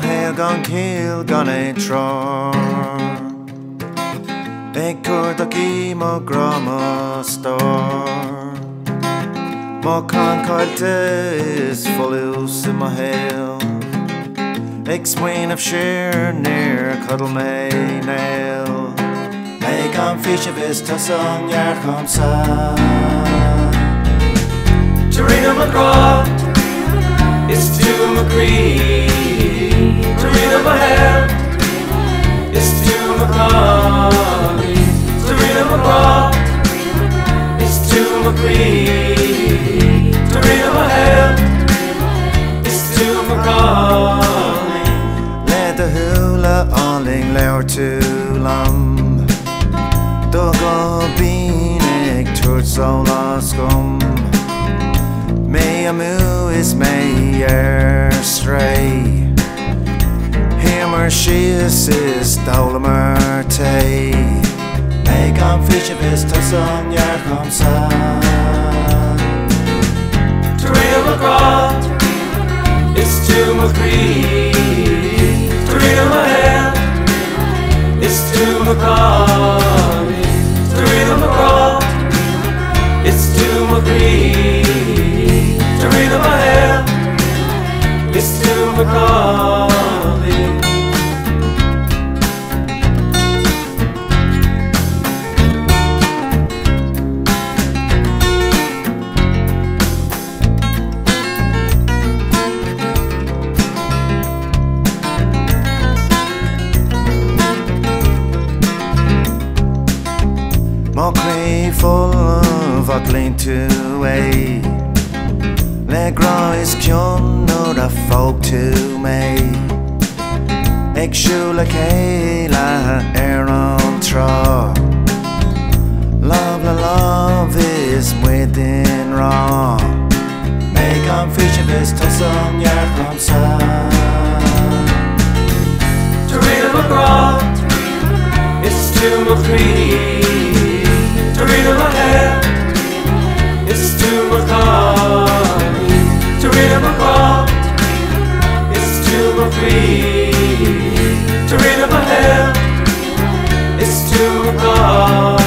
héal gan ciall gan é treoir. Ag cuardach í mo Ghrá mo stór. Mo caillte is Folús I mo héal. Ag smaoineamh siar near cuddle mé néal. Ag an faoiseamh is tusa neart domsa. T-Ríona mo Ghrá is to mo chroí. T-Ríona mo héal is to mo chodail. T-Ríona mo Ghrá is to mo chroí. T-Ríona mo héal is to mo chodail. Le de shúile álainn leabhar tú liom. Do go binn ag tuairt sola scum. Smaoineamh is mé stray. Hammer shears is Labhair tay. Ag an faoiseamh is tusa neart domsa. T-Ríona mo Ghrá is to mo chroí. T-Ríona mo héal is to mo chodail. T-Ríona mo Ghrá is to mo chroí. T-Ríona mo héal is to mo chodail. Mo chroí full of álainn tú é. Le Ghrá is ciall nó a folk tú mé. Ag shúile caillte an trá. Love is within Ghrá. Ag an faoiseamh is tusa neart domsa. T-Ríona mo Ghrá is to mo chroí. T-Ríona mo héal is to mo chodail. T-Ríona mo Ghrá is to mo chroí. T-Ríona mo héal is to mo chodail.